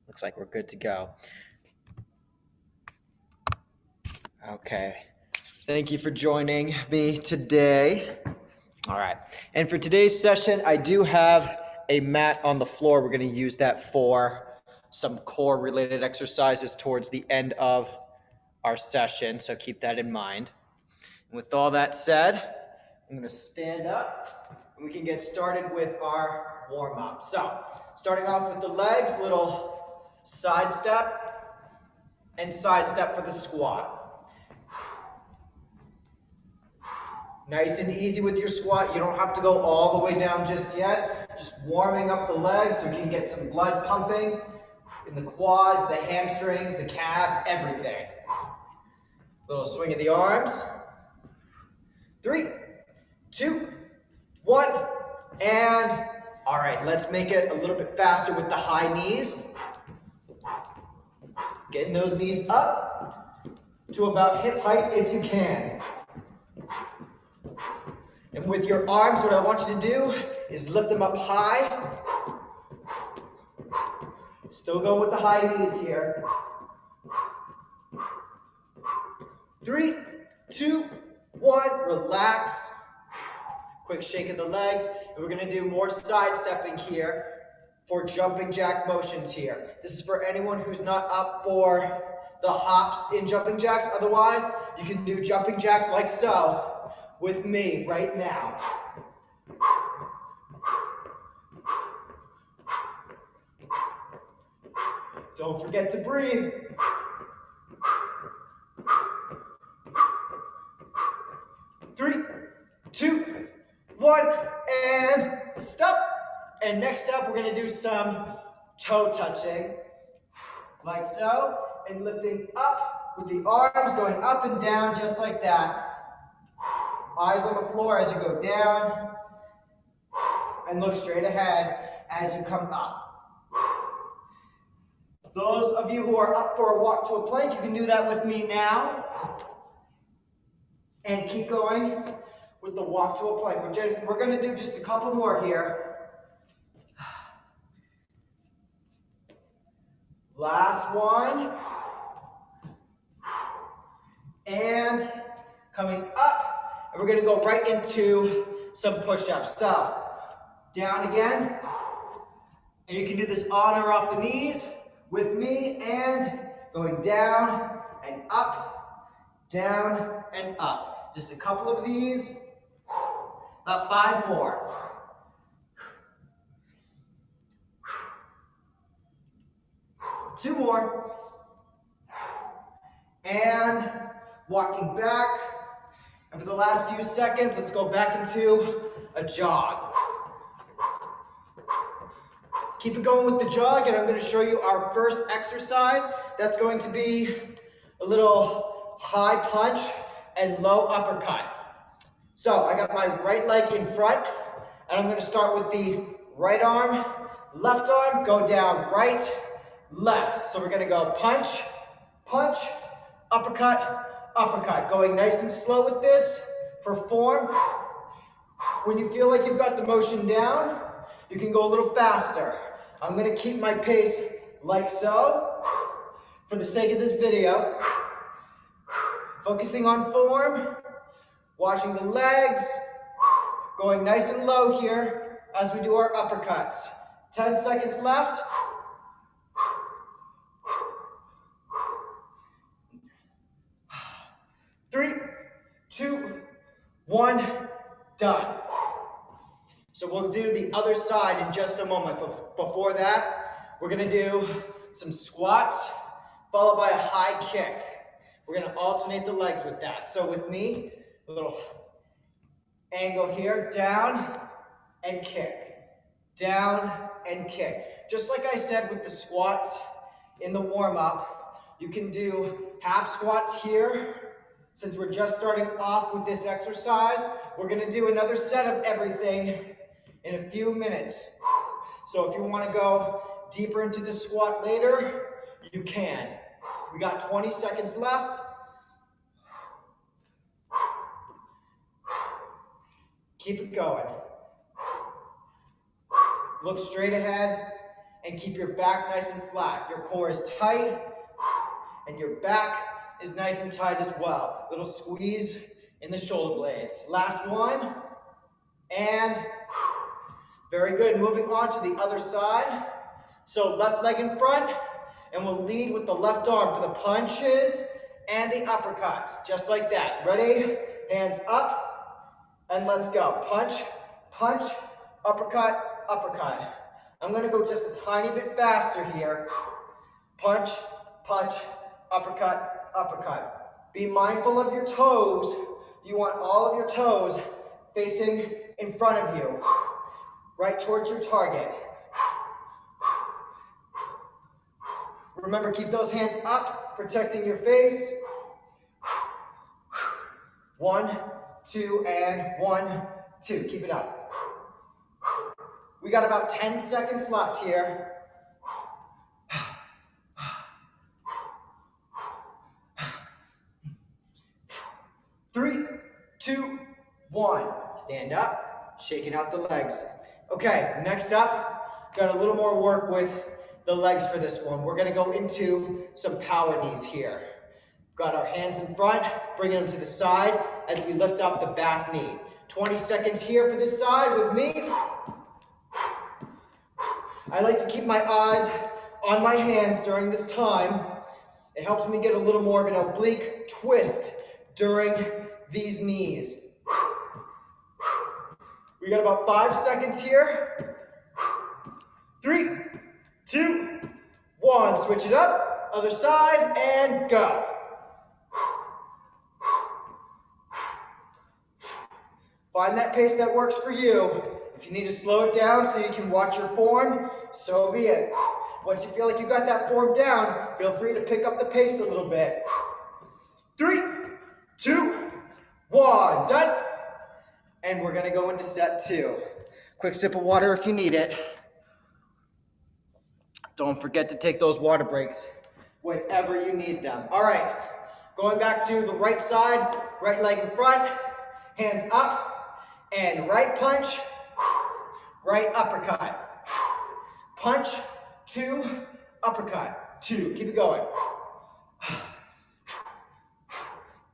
Looks like we're good to go. Okay. Thank you for joining me today. All right. And for today's session, I do have a mat on the floor. We're going to use that for some core related exercises towards the end of our session. So keep that in mind. And with all that said, I'm going to stand up and we can get started with our warm up. So starting off with the legs, little side step and side step for the squat. Nice and easy with your squat. You don't have to go all the way down just yet. Just warming up the legs so you can get some blood pumping in the quads, the hamstrings, the calves, everything. Little swing of the arms. 3, 2, 1, and all right, let's make it a little bit faster with the high knees. Getting those knees up to about hip height if you can. And with your arms, what I want you to do is lift them up high. Still go with the high knees here. 3, 2, 1, relax. Quick shake of the legs. And we're gonna do more side stepping here for jumping jack motions here. This is for anyone who's not up for the hops in jumping jacks. Otherwise, you can do jumping jacks like so with me right now. Don't forget to breathe. 3, 2, 1, and stop. And next up, we're gonna do some toe touching, like so, and lifting up with the arms, going up and down just like that. Eyes on the floor as you go down, and look straight ahead as you come up. Those of you who are up for a walk to a plank, you can do that with me now. And keep going with the walk to a plank. We're going to do just a couple more here. Last one. And coming up. And we're going to go right into some push-ups. So, down again. And you can do this on or off the knees with me. And going down and up, down and up. Just a couple of these. About 5 more. Two more. And walking back. And for the last few seconds, let's go back into a jog. Keep it going with the jog, and I'm going to show you our first exercise. That's going to be a little high punch and low uppercut. So I got my right leg in front, and I'm going to start with the right arm, left arm, go down right, left. So we're going to go punch, punch, uppercut, uppercut. Going nice and slow with this for form. When you feel like you've got the motion down, you can go a little faster. I'm going to keep my pace like so for the sake of this video. Focusing on form, watching the legs, going nice and low here as we do our uppercuts. 10 seconds left. Three, 2, 1, done. So we'll do the other side in just a moment, but before that, we're gonna do some squats, followed by a high kick. We're gonna alternate the legs with that. So with me, a little angle here, down and kick, down and kick. Just like I said with the squats in the warm-up, you can do half squats here. Since we're just starting off with this exercise, we're gonna do another set of everything in a few minutes. So if you wanna go deeper into the squat later, you can. We got 20 seconds left. Keep it going. Look straight ahead and keep your back nice and flat. Your core is tight, and your back is nice and tight as well. Little squeeze in the shoulder blades. Last one, and very good. Moving on to the other side. So left leg in front, and we'll lead with the left arm for the punches and the uppercuts, just like that. Ready? Hands up, and let's go. Punch, punch, uppercut, uppercut. I'm gonna go just a tiny bit faster here. Punch, punch, uppercut, uppercut. Be mindful of your toes. You want all of your toes facing in front of you, right towards your target. Remember, keep those hands up, protecting your face. 1, 2, and 1, 2. Keep it up. We got about 10 seconds left here. 3, 2, 1. Stand up, shaking out the legs. Okay, next up, got a little more work with the legs for this one. We're gonna go into some power knees here. Got our hands in front, bringing them to the side as we lift up the back knee. 20 seconds here for this side with me. I like to keep my eyes on my hands during this time. It helps me get a little more of an oblique twist during these knees. We got about 5 seconds here. 3, 2, 1. Switch it up. Other side and go. Find that pace that works for you. If you need to slow it down so you can watch your form, so be it. Once you feel like you got that form down, feel free to pick up the pace a little bit. 3, 2, 1. Done. And we're gonna go into set 2. Quick sip of water if you need it. Don't forget to take those water breaks whenever you need them. All right, going back to the right side, right leg in front, hands up, and right punch, right uppercut. Punch, 2, uppercut, 2. Keep it going.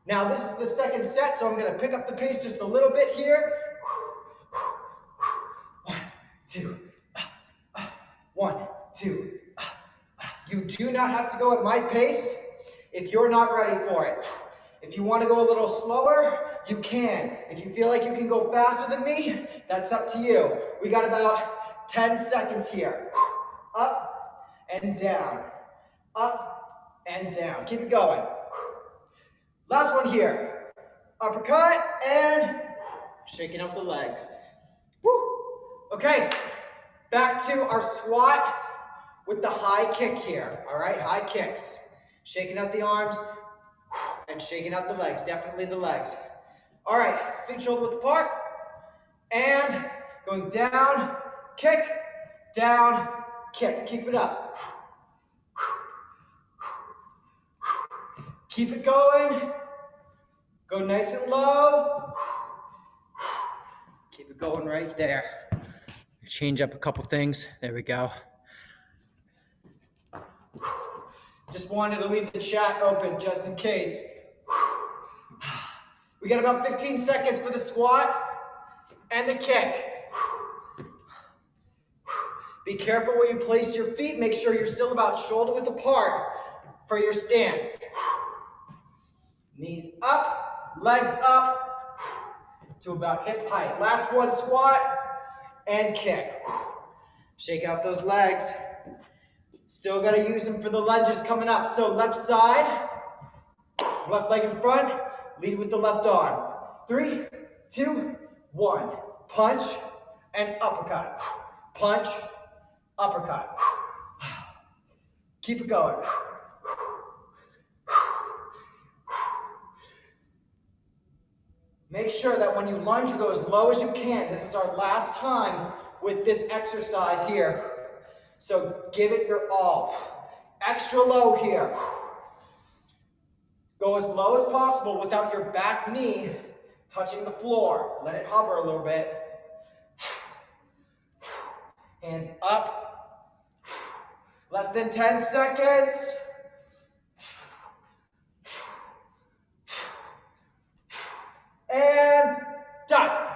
Now this is the second set, so I'm gonna pick up the pace just a little bit here. 1, 2, 1, 2. You do not have to go at my pace if you're not ready for it. If you want to go a little slower, you can. If you feel like you can go faster than me, that's up to you. We got about 10 seconds here. Up and down. Up and down. Keep it going. Last one here. Uppercut and shaking up the legs. Woo. Okay, back to our squat with the high kick here. All right, high kicks. Shaking out the arms and shaking out the legs. Definitely the legs. All right, feet shoulder width apart. And going down, kick, down, kick. Keep it up. Keep it going. Go nice and low. Keep it going right there. Change up a couple things. There we go. Just wanted to leave the chat open just in case. We got about 15 seconds for the squat and the kick. Be careful where you place your feet. Make sure you're still about shoulder width apart for your stance. Knees up, legs up to about hip height. Last one, squat and kick. Shake out those legs. Still got to use them for the lunges coming up. So left side, left leg in front, lead with the left arm. 3, 2, 1. Punch and uppercut. Punch, uppercut. Keep it going. Make sure that when you lunge, you go as low as you can. This is our last time with this exercise here. So give it your all. Extra low here. Go as low as possible without your back knee touching the floor. Let it hover a little bit. Hands up Less than 10 seconds. And done.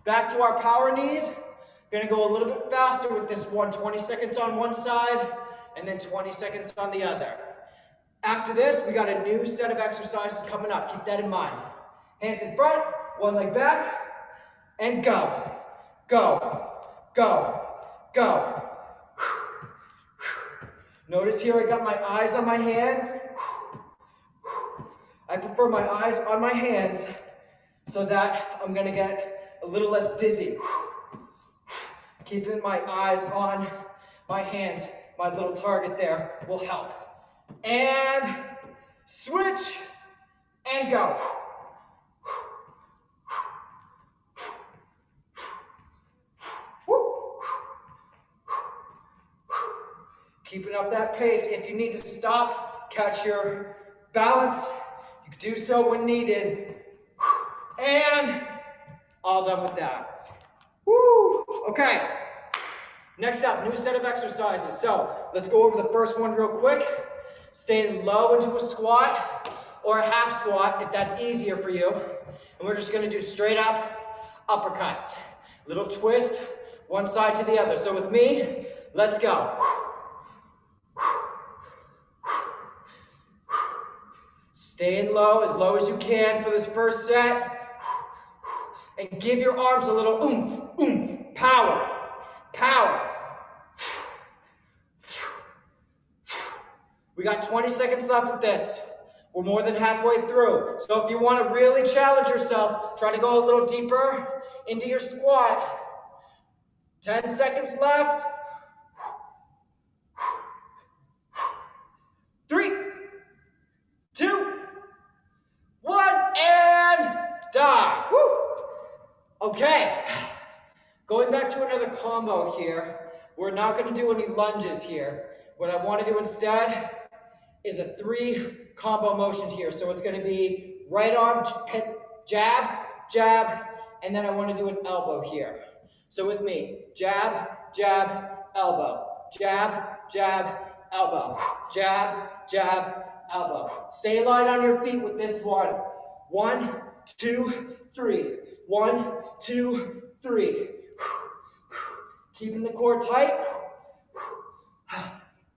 Back to our power knees. Gonna go a little bit faster with this one. 20 seconds on one side and then 20 seconds on the other. After this, we got a new set of exercises coming up. Keep that in mind. Hands in front, one leg back, and go. Go, go, go. Notice here I got my eyes on my hands. I prefer my eyes on my hands so that I'm gonna get a little less dizzy. Keeping my eyes on my hands, my little target there will help. And switch and go. Keeping up that pace. If you need to stop, catch your balance, you can do so when needed. And all done with that. Woo! Okay. Next up, new set of exercises. So let's go over the first one real quick. Stay low into a squat or a half squat if that's easier for you. And we're just going to do straight up uppercuts. Little twist, one side to the other. So with me, let's go. Staying low as you can for this first set. And give your arms a little oomph, oomph, power, power. We got 20 seconds left with this. We're more than halfway through. So if you want to really challenge yourself, try to go a little deeper into your squat. 10 seconds left. 3, 2, 1, and die. Woo! Okay, going back to another combo here. We're not going to do any lunges here. What I want to do instead is a 3 combo motion here. So it's going to be right arm, jab, jab, and then I want to do an elbow here. So with me, jab, jab, elbow, jab, jab, elbow, jab, jab, elbow. Stay light on your feet with this one. 1, 2, 3. 1, 2, 3. Keeping the core tight.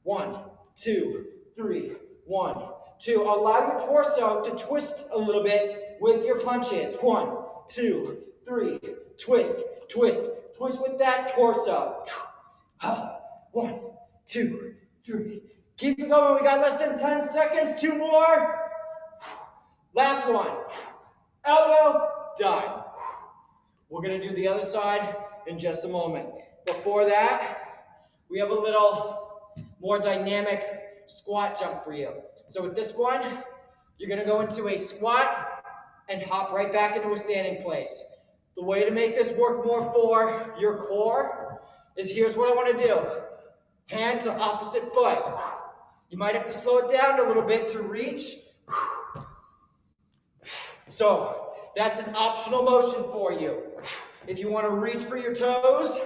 1, 2, 3. 1, 2. Allow your torso to twist a little bit with your punches. 1, 2, 3. Twist, twist, twist with that torso. 1, 2, 3. Keep it going. We got less than 10 seconds. 2 more. Last one. Elbow, done. We're going to do the other side in just a moment. Before that, we have a little more dynamic squat jump for you. So with this one, you're going to go into a squat and hop right back into a standing place. The way to make this work more for your core is here's what I want to do. Hand to opposite foot. You might have to slow it down a little bit to reach. So that's an optional motion for you. If you want to reach for your toes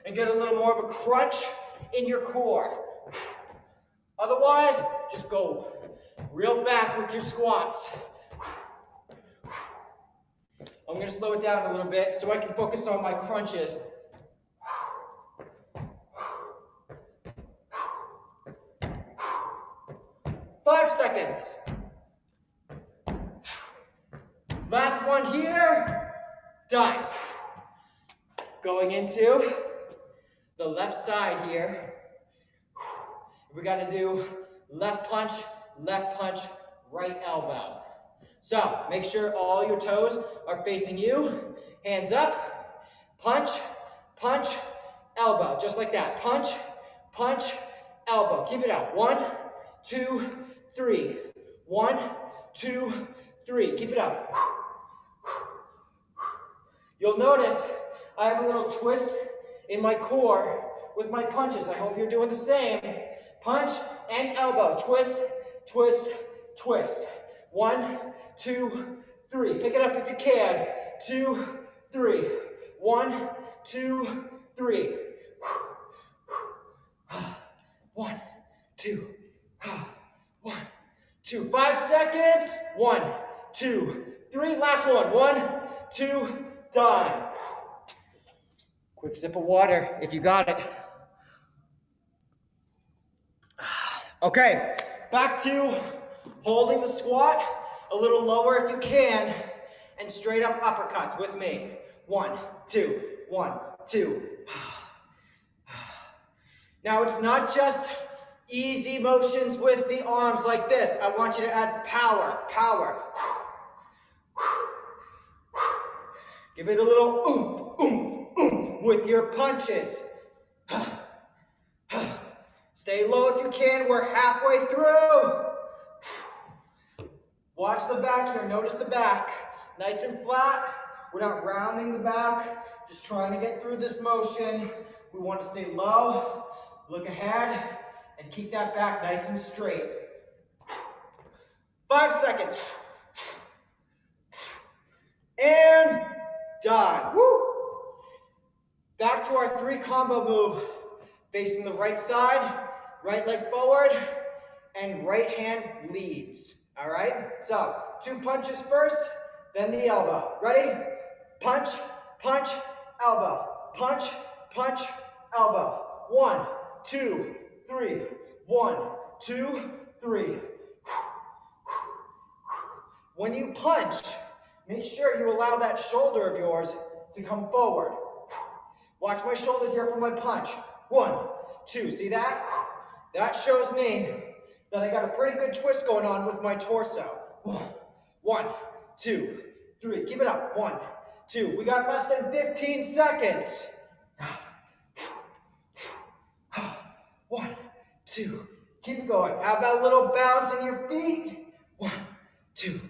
and get a little more of a crunch in your core. Otherwise, just go real fast with your squats. I'm going to slow it down a little bit so I can focus on my crunches. 5 seconds. Last one here. Done. Going into the left side here. We got to do left punch, right elbow. So make sure all your toes are facing you. Hands up. Punch, punch, elbow. Just like that. Punch, punch, elbow. Keep it out. 1, 2, 3. 1, 2, 3. Keep it out. You'll notice I have a little twist in my core with my punches. I hope you're doing the same. Punch and elbow. Twist, twist, twist. 1, 2, 3. Pick it up if you can. 2, 3. 1, 2, 3. 1, 2, 1, 2. 5 seconds. 1, 2, 3. Last one. 1, 2, done. Quick sip of water if you got it. Okay, back to holding the squat a little lower if you can, and straight up uppercuts with me. 1, 2, 1, 2. Now it's not just easy motions with the arms like this. I want you to add power, power. Give it a little oomph, oomph, oomph with your punches. Stay low if you can. We're halfway through. Watch the back here. Notice the back. Nice and flat. We're not rounding the back. Just trying to get through this motion. We want to stay low. Look ahead. And keep that back nice and straight. 5 seconds. And done. Woo! Back to our 3 combo move. Facing the right side, right leg forward, and right hand leads. All right? So, 2 punches first, then the elbow. Ready? Punch, punch, elbow. Punch, punch, elbow. 1, 2, 3. 1, 2, 3. When you punch, make sure you allow that shoulder of yours to come forward. Watch my shoulder here for my punch. 1, 2. See that? That shows me that I got a pretty good twist going on with my torso. 1, 2, 3. Keep it up. 1, 2. We got less than 15 seconds. 1, 2. Keep it going. Have that little bounce in your feet. 1, 2.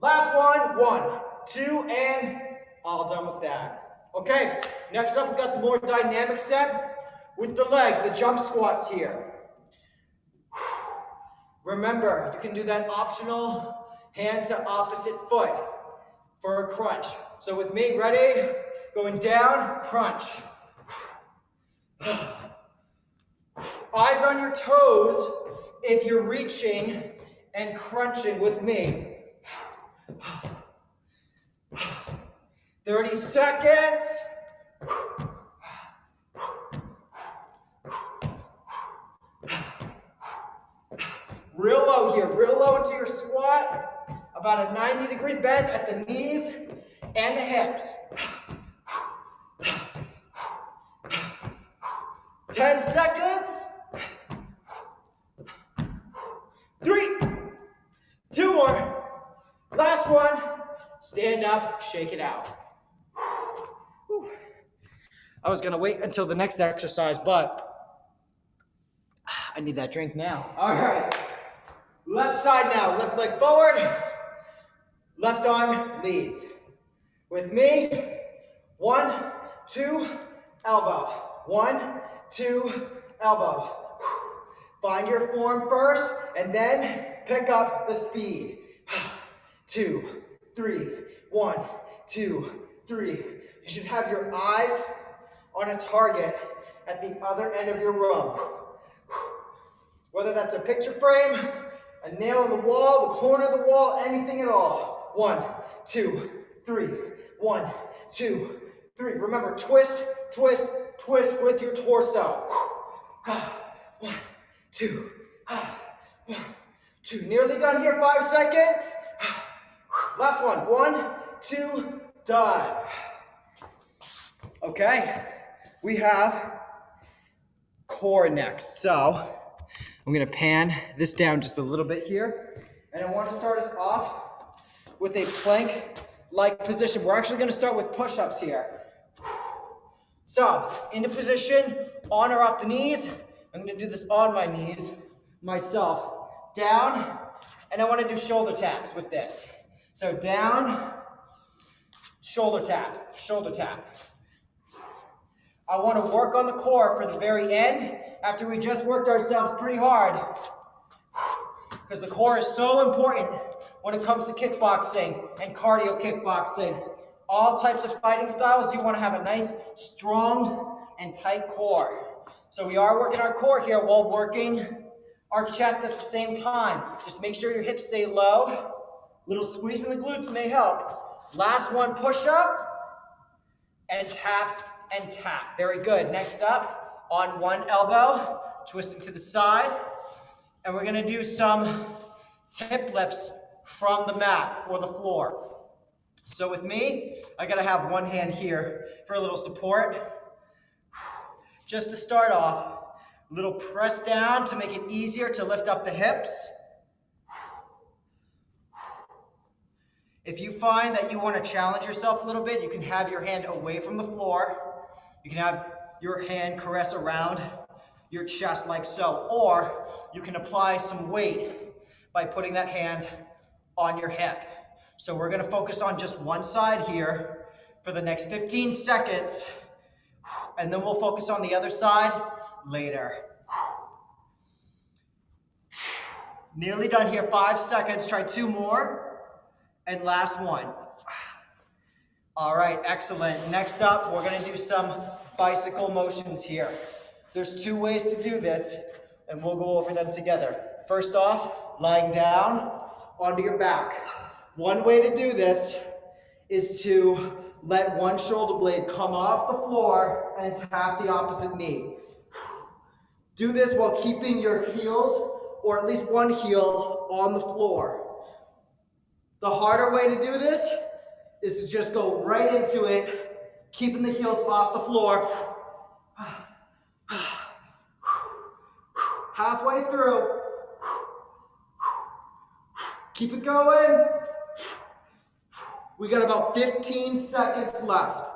Last one. 1, 2, and all done with that. Okay, next up we've got the more dynamic set with the legs, the jump squats here. Remember, you can do that optional hand to opposite foot for a crunch. So with me, ready? Going down, crunch. Eyes on your toes if you're reaching and crunching with me. 30 seconds. Real low here, real low into your squat. About a 90-degree bend at the knees and the hips. 10 seconds. 3, 2 more. Last one. Stand up, shake it out. Whew. I was gonna wait until the next exercise, but I need that drink now. All right. Left side now, left leg forward, left arm leads. With me, 1, 2, elbow. 1, 2, elbow. Find your form first, and then pick up the speed. 2, 3, 1, 2, 3. You should have your eyes on a target at the other end of your room. Whether that's a picture frame, a nail on the wall, the corner of the wall, anything at all. 1, 2, 3. 1, 2, 3. Remember, twist, twist, twist with your torso. 1, 2, 1, 2. Nearly done here. 5 seconds. Last one. 1, 2, done. Okay, we have core next. So I'm gonna pan this down just a little bit here, and I want to start us off with a plank-like position. We're actually gonna start with push-ups here. So, into position, on or off the knees. I'm gonna do this on my knees, myself. Down, and I wanna do shoulder taps with this. So down, shoulder tap, shoulder tap. I want to work on the core for the very end after we just worked ourselves pretty hard. Because the core is so important when it comes to kickboxing and cardio kickboxing. All types of fighting styles, you want to have a nice, strong, and tight core. So we are working our core here while working our chest at the same time. Just make sure your hips stay low. Little squeeze in the glutes may help. Last one, push up and tap and tap. Very good. Next up, on one elbow, twisting to the side. And we're gonna do some hip lifts from the mat or the floor. So with me, I gotta have one hand here for a little support. Just to start off, a little press down to make it easier to lift up the hips. If you find that you want to challenge yourself a little bit, you can have your hand away from the floor. You can have your hand caress around your chest like so, or you can apply some weight by putting that hand on your hip. So we're going to focus on just one side here for the next 15 seconds, and then we'll focus on the other side later. Nearly done here, 5 seconds, try 2 more. And last one. All right, excellent. Next up, we're gonna do some bicycle motions here. There's 2 ways to do this, and we'll go over them together. First off, lying down onto your back. One way to do this is to let one shoulder blade come off the floor and tap the opposite knee. Do this while keeping your heels, or at least one heel, on the floor. The harder way to do this is to just go right into it, keeping the heels off the floor. Halfway through. Keep it going. We got about 15 seconds left.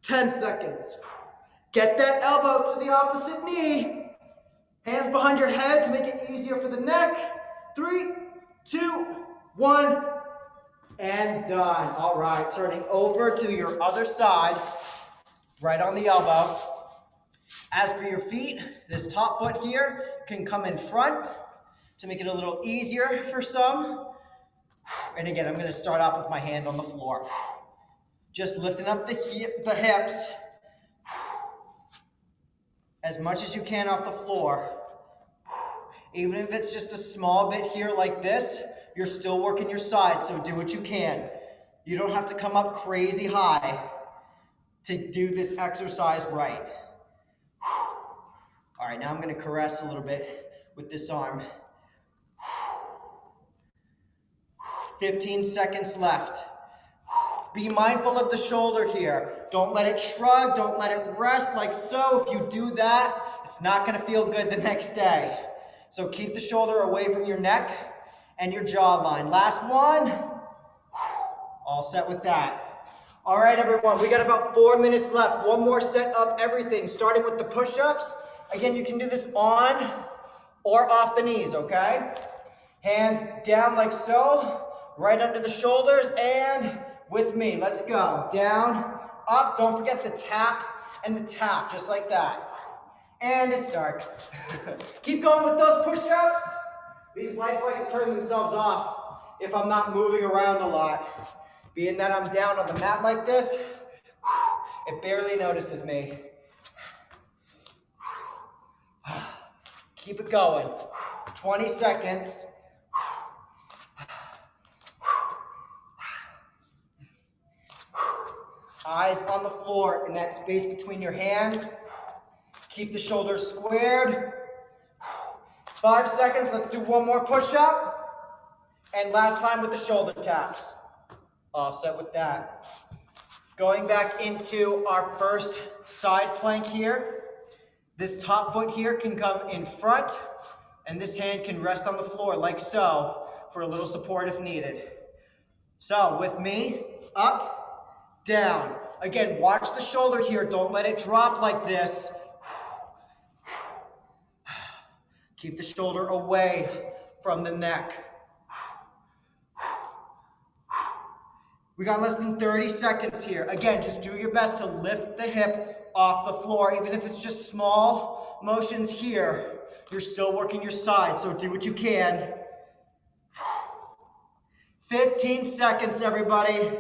10 seconds. Get that elbow to the opposite knee. Hands behind your head to make it easier for the neck. 3, 2, 1, and done. All right, turning over to your other side, right on the elbow. As for your feet, this top foot here can come in front to make it a little easier for some. And again, I'm going to start off with my hand on the floor. Just lifting up the hips as much as you can off the floor. Even if it's just a small bit here like this, you're still working your side, so do what you can. You don't have to come up crazy high to do this exercise right. All right, now I'm going to caress a little bit with this arm. 15 seconds left. Be mindful of the shoulder here. Don't let it shrug, don't let it rest like so. If you do that, it's not going to feel good the next day. So keep the shoulder away from your neck and your jawline. Last one. All set with that. All right, everyone, we got about 4 minutes left. One more set of everything, starting with the push-ups. Again, you can do this on or off the knees, okay? Hands down like so, right under the shoulders, and with me, let's go. Down, up, don't forget the tap and the tap, just like that. And it's dark. Keep going with those push-ups. These lights like to turn themselves off if I'm not moving around a lot. Being that I'm down on the mat like this, it barely notices me. Keep it going. 20 seconds. Eyes on the floor in that space between your hands. Keep the shoulders squared. 5 seconds, let's do one more push-up. And last time with the shoulder taps. All set with that. Going back into our first side plank here. This top foot here can come in front, and this hand can rest on the floor like so for a little support if needed. So with me, up, down. Again, watch the shoulder here. Don't let it drop like this. Keep the shoulder away from the neck. We got less than 30 seconds here. Again, just do your best to lift the hip off the floor. Even if it's just small motions here, you're still working your side, so do what you can. 15 seconds, everybody.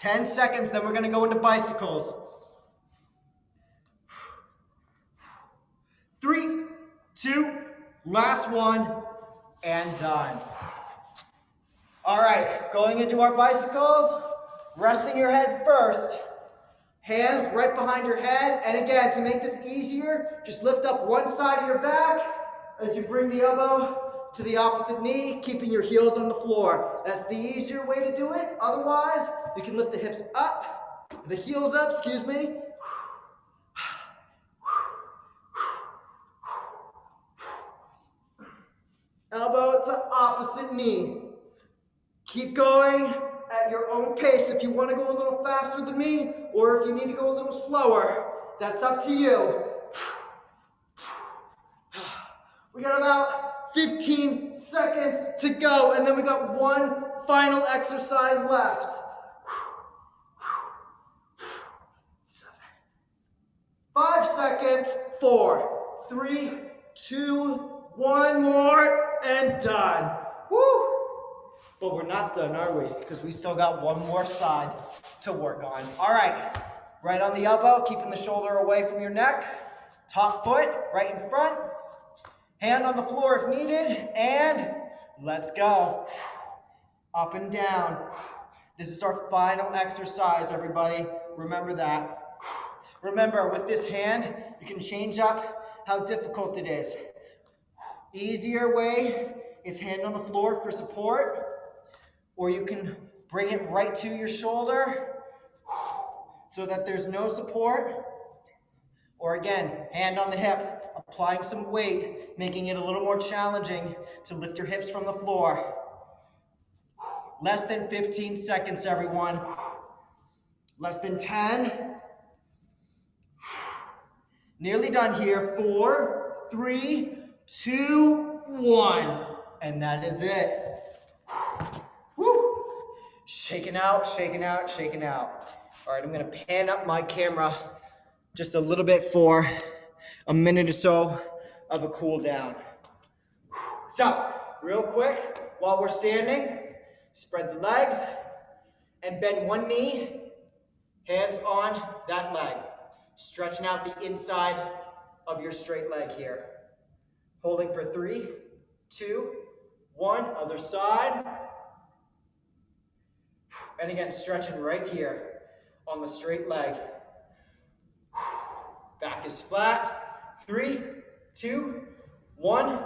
10 seconds, then we're gonna go into bicycles. 3, 2, last one, and done. All right, going into our bicycles, resting your head first. Hands right behind your head, and again, to make this easier, just lift up one side of your back as you bring the elbow to the opposite knee, keeping your heels on the floor. That's the easier way to do it. Otherwise, you can lift the hips up, the heels up, excuse me. Elbow to opposite knee. Keep going at your own pace. If you want to go a little faster than me, or if you need to go a little slower, that's up to you. We got about 15 seconds to go, and then we got one final exercise left. 5 seconds, 4, 3, 2, 1 more, and done. Woo! But we're not done, are we? Because we still got one more side to work on. All right, right on the elbow, keeping the shoulder away from your neck. Top foot right in front. Hand on the floor if needed, and let's go. Up and down. This is our final exercise, everybody. Remember that. Remember, with this hand, you can change up how difficult it is. Easier way is hand on the floor for support, or you can bring it right to your shoulder so that there's no support. Or again, hand on the hip, applying some weight, making it a little more challenging to lift your hips from the floor. Less than 15 seconds, everyone. Less than 10. Nearly done here. 4, 3, 2, 1. And that is it. Woo! Shaking out, shaking out, shaking out. All right, I'm gonna pan up my camera just a little bit for a minute or so of a cool down. So, real quick, while we're standing, spread the legs and bend one knee, hands on that leg. Stretching out the inside of your straight leg here. Holding for 3, 2, 1, other side. And again, stretching right here on the straight leg. Back is flat. 3, 2, 1.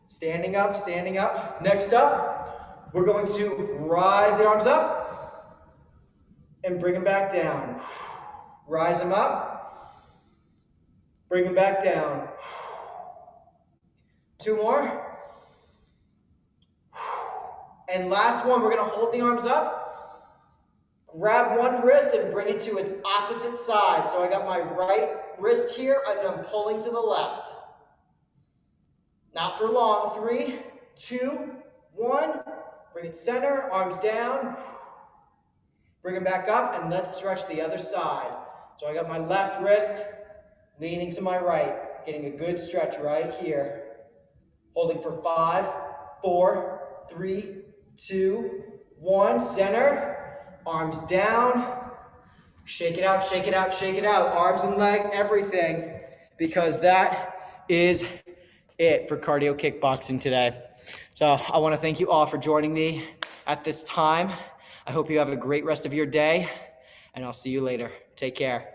Standing up, standing up. Next up, we're going to rise the arms up and bring them back down. Rise them up, bring them back down. 2 more. And last one, we're gonna hold the arms up, grab one wrist and bring it to its opposite side. So I got my right wrist here and I'm pulling to the left. Not for long. 3, 2, 1. Bring it center, arms down. Bring them back up and let's stretch the other side. So I got my left wrist leaning to my right, getting a good stretch right here. Holding for 5, 4, 3, 2, 1. Center, arms down. Shake it out, shake it out, shake it out. Arms and legs, everything. Because that is it for cardio kickboxing today. So I want to thank you all for joining me at this time. I hope you have a great rest of your day, and I'll see you later. Take care.